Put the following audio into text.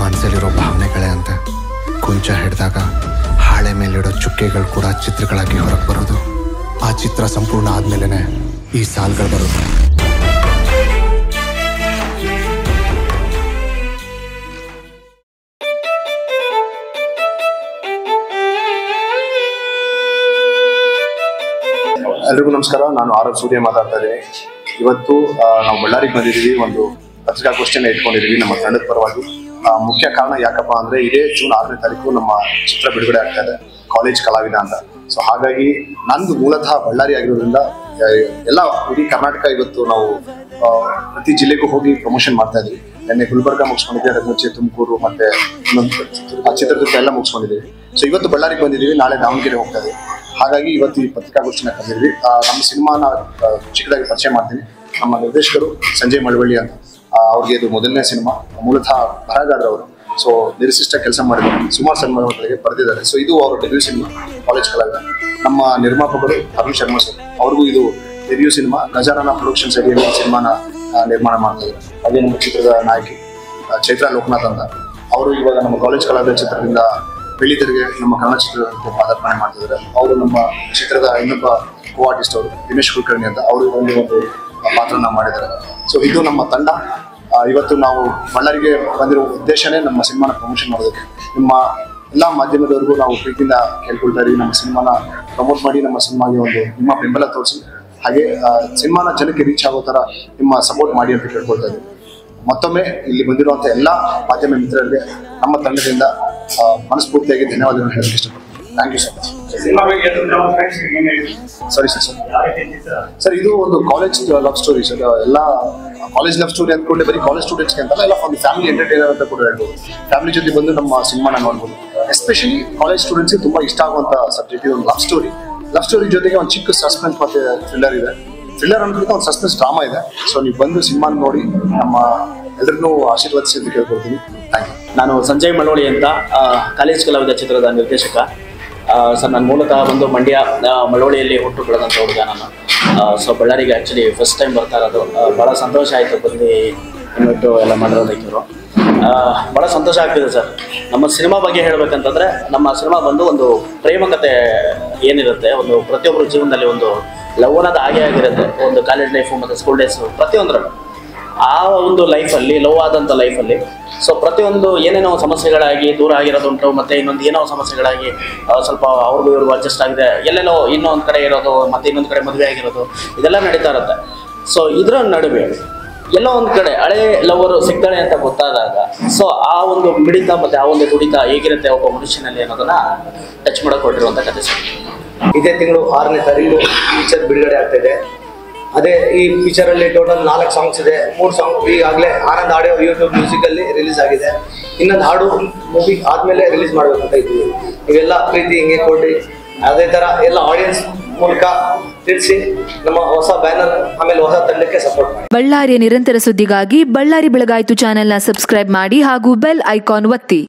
ಮನಸ್ಸಲ್ಲಿರೋ ಭಾವನೆಗಳೇ ಅಂತ ಕುಂಚ ಹಿಡಿದಾಗ ಹಾಳೆ ಮೇಲಿಡೋ ಚುಕ್ಕೆಗಳು ಕೂಡ ಚಿತ್ರಗಳಾಗಿ ಹೊರಗೆ ಬರೋದು. ಆ ಚಿತ್ರ ಸಂಪೂರ್ಣ ಆದ್ಮೇಲೆ ಈ ಸಾಲ್ಗಳು ಬರೋದು. ಎಲ್ರಿಗೂ ನಮಸ್ಕಾರ. ನಾನು ಆರ್ ಸೂರ್ಯ ಮಾತಾಡ್ತಾ ಇದ್ದೀನಿ. ಇವತ್ತು ನಾವು ಬಳ್ಳಾರಿಗೆ ಬಂದಿದ್ದೀವಿ. ಒಂದು ಪತ್ರಿಕಾಗೋಷ್ಠಿಯನ್ನು ಇಟ್ಕೊಂಡಿದ್ದೀವಿ ನಮ್ಮ ತಂಡದ ಪರವಾಗಿ. ಮುಖ್ಯ ಕಾರಣ ಯಾಕಪ್ಪ ಅಂದರೆ ಇದೇ ಜೂನ್ 6ನೇ ತಾರೀಕು ನಮ್ಮ ಚಿತ್ರ ಬಿಡುಗಡೆ ಆಗ್ತಾ ಇದೆ, ಕಾಲೇಜ್ ಕಲಾವಿದ ಅಂತ. ಸೊ ಹಾಗಾಗಿ ನಂದು ಮೂಲತಃ ಬಳ್ಳಾರಿ ಆಗಿರೋದ್ರಿಂದ ಎಲ್ಲ ಇಡೀ ಕರ್ನಾಟಕ ಇವತ್ತು ನಾವು ಪ್ರತಿ ಜಿಲ್ಲೆಗೂ ಹೋಗಿ ಪ್ರಮೋಷನ್ ಮಾಡ್ತಾ ಇದ್ದೀವಿ. ನಿನ್ನೆ ಗುಲ್ಬರ್ಗ ಮುಗಿಸ್ಕೊಂಡಿದ್ದೀವಿ, ಅದಕ್ಕೆ ಮುಂಚೆ ತುಮಕೂರು ಮತ್ತೆ ಚಿತ್ರದುರ್ಗ ಎಲ್ಲ ಮುಗಿಸ್ಕೊಂಡಿದ್ದೀವಿ. ಸೊ ಇವತ್ತು ಬಳ್ಳಾರಿಗೆ ಬಂದಿದ್ದೀವಿ, ನಾಳೆ ದಾವಣಗೆರೆ ಹೋಗ್ತಾ ಇದ್ದೀವಿ. ಹಾಗಾಗಿ ಇವತ್ತು ಈ ಪತ್ರಿಕಾಗೋಷ್ಠಿನ ಕರೆದಿದ್ವಿ. ನಮ್ಮ ಸಿನಿಮಾನ ಚಿಕ್ಕದಾಗಿ ಪರಿಚಯ ಮಾಡ್ತೀನಿ. ನಮ್ಮ ನಿರ್ದೇಶಕರು ಸಂಜಯ್ ಮಳವಳ್ಳಿ ಅಂತ. ಅವ್ರಿಗೆ ಇದು ಮೊದಲನೇ ಸಿನಿಮಾ. ಮೂಲತಃ ಬರಹಗಾರರವರು. ಸೊ ನಿರ್ದಿಷ್ಟ ಕೆಲಸ ಮಾಡಿದ್ದಾರೆ, ಸುಮಾರು ಸಿನಿಮಾಗಳಿಗೆ ಬರೆದಿದ್ದಾರೆ. ಸೊ ಇದು ಅವರ ಡೆಬ್ಯೂ ಸಿನಿಮಾ, ಕಾಲೇಜ್ ಕಲಾವಿದ. ನಮ್ಮ ನಿರ್ಮಾಪಕರು ಅರುಣ್ ಶರ್ಮಾ ಸರ್, ಅವ್ರಿಗೂ ಇದು ಡೆಬ್ಯೂ ಸಿನಿಮಾ. ಗಜಾನನ ಪ್ರೊಡಕ್ಷನ್ಸ್ ಅಡಿಯಲ್ಲಿ ಸಿನಿಮಾನ ನಿರ್ಮಾಣ ಮಾಡ್ತಿದ್ದಾರೆ. ಹಾಗೆ ನಮ್ಮ ಚಿತ್ರದ ನಾಯಕಿ ಚೈತ್ರಾ ಲೋಕನಾಥ್ ಅಂತ, ಅವರು ಇವಾಗ ನಮ್ಮ ಕಾಲೇಜ್ ಕಲಾವಿದ ಚಿತ್ರದಿಂದ ಬೆಳ್ಳಿತೆರೆಗೆ ನಮ್ಮ ಕನ್ನಡ ಚಿತ್ರಕ್ಕೆ ಪಾದಾರ್ಪಣೆ ಮಾಡ್ತಿದ್ದಾರೆ. ಅವರು ನಮ್ಮ ಚಿತ್ರದ ಇನ್ನೊಬ್ಬ ಕೋ ಆರ್ಟಿಸ್ಟ್ ಅವರು ದಿನೇಶ್ ಕುಲಕರ್ಣಿ ಅಂತ, ಅವರು ಒಂದು ಪಾತ್ರನ ಮಾಡಿದ್ದಾರೆ. ಸೊ ಇದು ನಮ್ಮ ತಂಡ. ಇವತ್ತು ನಾವು ಬಳ್ಳಾರಿಗೆ ಬಂದಿರೋ ಉದ್ದೇಶನೇ ನಮ್ಮ ಸಿನಿಮಾನ ಪ್ರಮೋಷನ್ ಮಾಡೋದಕ್ಕೆ. ನಿಮ್ಮ ಎಲ್ಲ ಮಾಧ್ಯಮದವರೆಗೂ ನಾವು ಪ್ರೀತಿಯಿಂದ ಕೇಳ್ಕೊಳ್ತಾ ಇದ್ದೀವಿ, ನಮ್ಮ ಸಿನಿಮಾನ ಪ್ರಮೋಟ್ ಮಾಡಿ, ನಮ್ಮ ಸಿನಿಮಾಗೆ ಒಂದು ನಿಮ್ಮ ಬೆಂಬಲ ತೋರಿಸಿ, ಹಾಗೆ ಸಿನಿಮಾನ ಜನಕ್ಕೆ ರೀಚ್ ಆಗೋ ಥರ ನಿಮ್ಮ ಸಪೋರ್ಟ್ ಮಾಡಿ ಅಂತ ಕೇಳ್ಕೊಳ್ತಾ ಇದ್ದೀವಿ. ಮತ್ತೊಮ್ಮೆ ಇಲ್ಲಿ ಬಂದಿರುವಂಥ ಎಲ್ಲ ಮಾಧ್ಯಮ ಮಿತ್ರರಿಗೆ ನಮ್ಮ ತಂಡದಿಂದ ಮನಸ್ಫೂರ್ತಿಯಾಗಿ ಧನ್ಯವಾದಗಳನ್ನು ಹೇಳಕ್ಕೆ ಇಷ್ಟಪಡ್ತೀನಿ. Thank you so much. ಸರಿ ಸರ್, ಇದು ಒಂದು ಕಾಲೇಜ್ ಲವ್ ಸ್ಟೋರಿ ಸರ್. ಎಲ್ಲ ಕಾಲೇಜ್ ಲವ್ ಸ್ಟೋರಿ ಅಂದ್ಕೊಂಡೆ ಬರೀ ಕಾಲೇಜ್ ಸ್ಟೂಡೆಂಟ್ಸ್ಗೆ ಅಂತಲ್ಲ, ಎಲ್ಲ ಒಂದು ಫ್ಯಾಮಿಲಿ ಎಂಟರ್ಟೈನರ್ ಅಂತ ಕೂಡ ಹೇಳ್ಬೋದು. ಫ್ಯಾಮಿಲಿ ಜೊತೆ ಬಂದು ನಮ್ಮ ಸಿನಿಮಾನ ನೋಡ್ಬೋದು. ಎಸ್ಪೆಷಲಿ ಕಾಲೇಜ್ ಸ್ಟೂಡೆಂಟ್ಸ್ಗೆ ತುಂಬ ಇಷ್ಟ ಆಗುವಂಥ ಸಬ್ಜೆಕ್ಟ್ ಇದು. ಒಂದು ಲವ್ ಸ್ಟೋರಿ. ಲವ್ ಸ್ಟೋರಿ ಜೊತೆಗೆ ಒಂದು ಚಿಕ್ಕ ಸಸ್ಪೆನ್ಸ್ ಮತ್ತು ಥ್ರಿಲ್ಲರ್ ಇದೆ. ಥ್ರಿಲ್ಲರ್ ಅನ್ನೋದಕ್ಕಿಂತ ಒಂದು ಸಸ್ಪೆನ್ಸ್ ಡ್ರಾಮಾ ಇದೆ. ಸೊ ನೀವು ಬಂದು ಸಿನಿಮಾ ನೋಡಿ ನಮ್ಮ ಎಲ್ಲರನ್ನೂ ಆಶೀರ್ವದಿಸಿ ಅಂತ ಕೇಳ್ಕೊಳ್ತೀನಿ. Thank you. ನಾನು ಸಂಜಯ್ ಮಳವಳ್ಳಿ ಅಂತ, ಕಾಲೇಜ್ ಕಲಾವಿದ ಚಿತ್ರದ ನಿರ್ದೇಶಕ. ಸರ್, ನಾನು ಮೂಲತಃ ಒಂದು ಮಂಡ್ಯ ಮಳವಳ್ಳಿಯಲ್ಲಿ ಹುಟ್ಟು ಬೆಳೆದಂಥ ಹುಡುಗ ನಾನು. ಸೊ ಬಳ್ಳಾರಿಗೆ ಆ್ಯಕ್ಚುಲಿ ಫಸ್ಟ್ ಟೈಮ್ ಬರ್ತಾ ಇರೋದು. ಭಾಳ ಸಂತೋಷ ಆಯಿತು ಬಂದು ಇನ್ವಿಟ್ಟು ಎಲ್ಲ ಮಾಡಿರೋದಕ್ಕೆ ಇವರು. ಭಾಳ ಸಂತೋಷ ಆಗ್ತಿದೆ ಸರ್. ನಮ್ಮ ಸಿನಿಮಾ ಬಗ್ಗೆ ಹೇಳಬೇಕಂತಂದರೆ, ನಮ್ಮ ಸಿನಿಮಾ ಬಂದು ಒಂದು ಪ್ರೇಮ ಕಥೆ ಏನಿರುತ್ತೆ, ಒಂದು ಪ್ರತಿಯೊಬ್ಬರ ಜೀವನದಲ್ಲಿ ಒಂದು ಲವ್ ಅನ್ನೋದು ಹಾಗೆ ಆಗಿರುತ್ತೆ. ಒಂದು ಕಾಲೇಜ್ ಲೈಫು ಮತ್ತು ಸ್ಕೂಲ್ ಡೇಸು ಪ್ರತಿಯೊಂದರಲ್ಲೂ ಆ ಒಂದು ಲೈಫಲ್ಲಿ, ಲವ್ ಆದಂಥ ಲೈಫಲ್ಲಿ ಸೊ ಪ್ರತಿಯೊಂದು ಏನೇನೋ ಸಮಸ್ಯೆಗಳಾಗಿ ದೂರ ಆಗಿರೋದುಂಟು, ಮತ್ತು ಇನ್ನೊಂದು ಏನೋ ಸಮಸ್ಯೆಗಳಾಗಿ ಸ್ವಲ್ಪ ಅವ್ರಿಗೂ ಇವ್ರಿಗೂ ಅಡ್ಜಸ್ಟ್ ಆಗಿದೆ, ಎಲ್ಲೆಲ್ಲೋ ಇನ್ನೊಂದು ಕಡೆ ಇರೋದು, ಮತ್ತು ಇನ್ನೊಂದು ಕಡೆ ಮದುವೆ ಆಗಿರೋದು, ಇದೆಲ್ಲ ನಡೀತಾ ಇರುತ್ತೆ. ಸೊ ಇದರ ನಡುವೆ ಎಲ್ಲೋ ಒಂದು ಕಡೆ ಹಳೆ ಲವರು ಸಿಗ್ತಾಳೆ ಅಂತ ಗೊತ್ತಾದಾಗ ಸೊ ಆ ಒಂದು ಮಿಡಿತ ಮತ್ತು ಆ ಒಂದು ತುಡಿತ ಹೇಗಿರುತ್ತೆ ಒಬ್ಬ ಮನುಷ್ಯನಲ್ಲಿ ಅನ್ನೋದನ್ನು ಟಚ್ ಮಾಡೋಕೆ ಹೊರಟಿರುವಂಥ ಕಥೆ ಸರ್. ಇದೇ ತಿಂಗಳು 6ನೇ ತಾರೀಕು ಪಿಕ್ಚರ್ ಬಿಡುಗಡೆ ಆಗ್ತಾಯಿದೆ. ಅದೇ ಈ ಪಿಕ್ಚರಲ್ಲಿ ಟೋಟಲ್ 4 ಸಾಂಗ್ಸ್ ಇದೆ. 3 ಸಾಂಗ್ ಈಗಾಗಲೇ Anand audio YouTube musically release ಆಗಿದೆ. ಇನ್ನೊಂದು ಹಾಡು ಮೂವಿ ಆದಮೇಲೆ ರಿಲೀಸ್ ಮಾಡಬೇಕಂತ ಇದ್ದೀವಿ. ಇವೆಲ್ಲ ಪ್ರೀತಿ ಹಿಂಗೆ ಕೊಟ್ಟು ಅದೇ ಥರ ಎಲ್ಲ ಆಡಿಯನ್ಸ್ ಮೂಲಕ ತಿಳಿಸಿ ನಮ್ಮ ಹೊಸ ಬ್ಯಾನರ್ ಆಮೇಲೆ ಹೊಸ ತಂಡಕ್ಕೆ ಸಪೋರ್ಟ್ ಮಾಡಿ. ಬಳ್ಳಾರಿಯ ನಿರಂತರ ಸುದ್ದಿಗಾಗಿ ಬಳ್ಳಾರಿ ಬೆಳಗಾಯಿತು ಚಾನೆಲ್ನ ಸಬ್ಸ್ಕ್ರೈಬ್ ಮಾಡಿ ಹಾಗೂ ಬೆಲ್ ಐಕಾನ್ ಒತ್ತಿ.